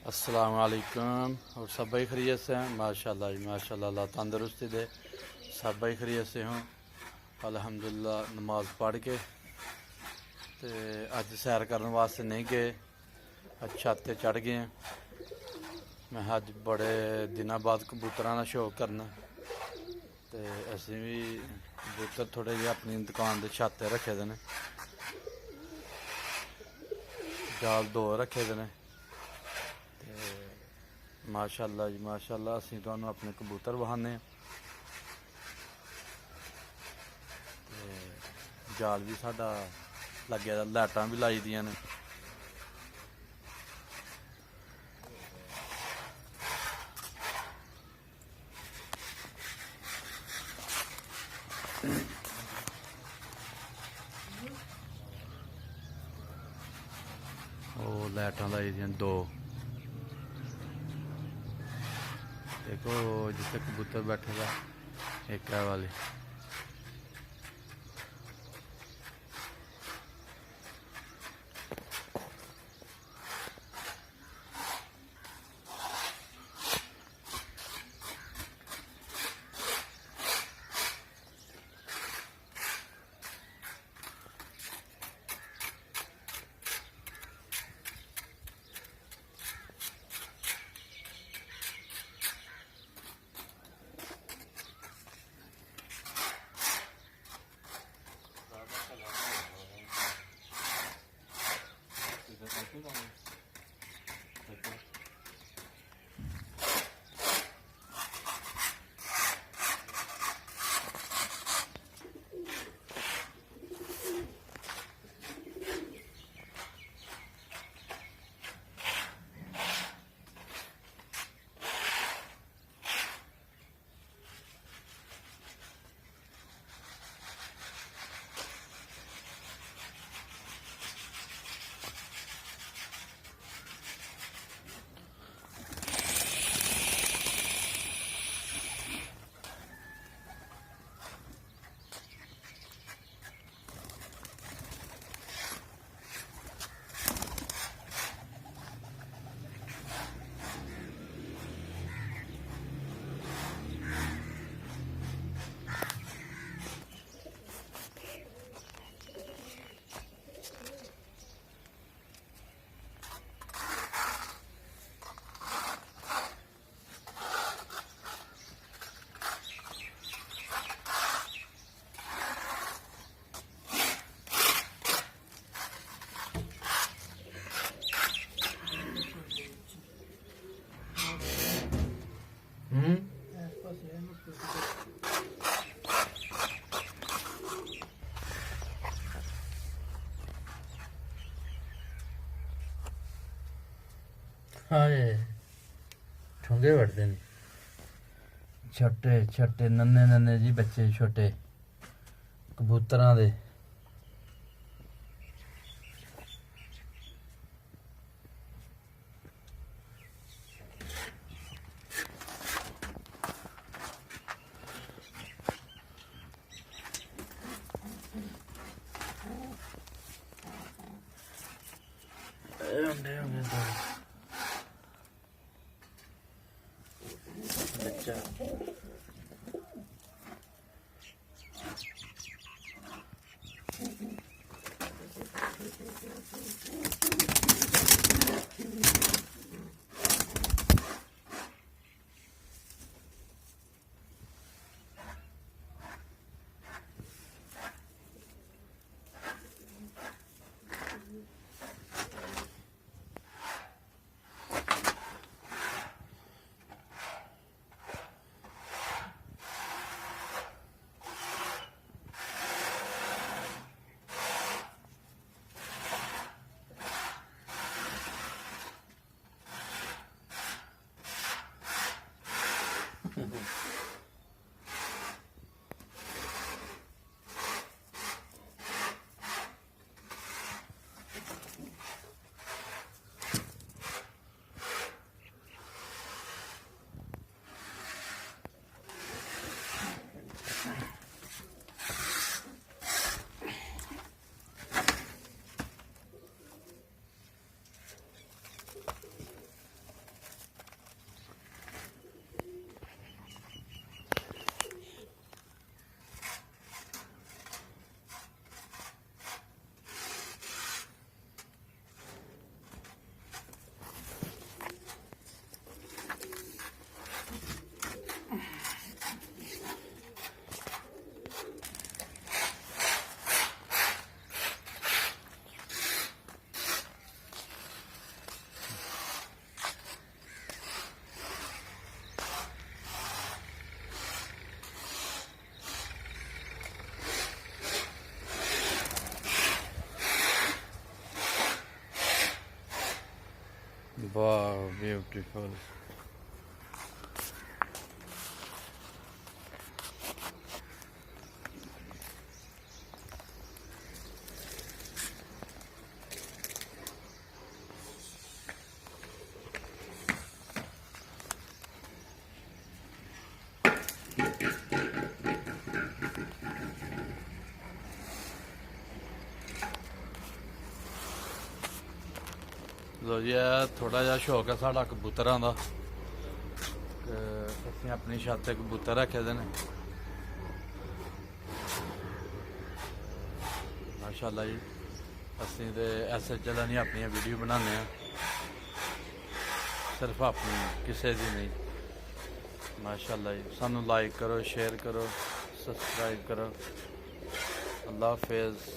अस्सलाम वालेकुम। और सब भाई खैरियत से हैं? माशाल्लाह जी माशाल्लाह, अल्लाह तंदुरुस्ती दे। सब भाई खैरियत से हों अल्हम्दुलिल्लाह। नमाज पढ़ के ते अज सैर करने वास्ते नहीं गए, अज छत ते चढ़ गए हैं। मैं अज बड़े दिनों बाद कबूतरां दा शौक करना, ते असीं भी कबूतर थोड़े जे अपनी दुकान दे छत ते रखे दे ने, जाल 2 रखे दे ने। माशाल्लाह जी माशाल्लाह, असीं तुहानूं अपने कबूतर विखाने जाल भी साडा लग्गे दा, लाइटां भी लाई दियां ने। ओह लाइटां लाई दियां 2। देखो जिथे कबूतर बैठे दा एक है वाली। हाय ठुंगे बढ़ते हैं, छोटे छोटे नन्हे नन्हे जी बच्चे छोटे कबूतरां दे। बच्चा ਬਿਊਟੀਫੁਲ। ਲੋ ਜੀ ਇਹ ਥੋੜਾ ਜਿਹਾ ਸ਼ੌਕ ਹੈ ਸਾਡਾ ਕਬੂਤਰਾਂ ਦਾ, ਤੇ ਅਸੀਂ ਆਪਣੀ ਛੱਤ ਤੇ ਕਬੂਤਰ ਰੱਖੇ ਦੇ ਨੇ ਮਾਸ਼ਾਅੱਲਾ ਜੀ। ਅਸੀਂ ਤੇ ਐਸੇ ਚੱਲਣ ਨਹੀਂ ਆਪਣੀਆਂ ਵੀਡੀਓ ਬਣਾਉਂਦੇ ਆ, ਸਿਰਫ ਆਪਣੀ, ਕਿਸੇ ਦੀ ਨਹੀਂ। ਮਾਸ਼ਾਅੱਲਾ ਜੀ। ਸਾਨੂੰ ਲਾਈਕ ਕਰੋ, ਸ਼ੇਅਰ ਕਰੋ, ਸਬਸਕ੍ਰਾਈਬ ਕਰੋ। ਅੱਲਾ ਹਾਫਿਜ਼।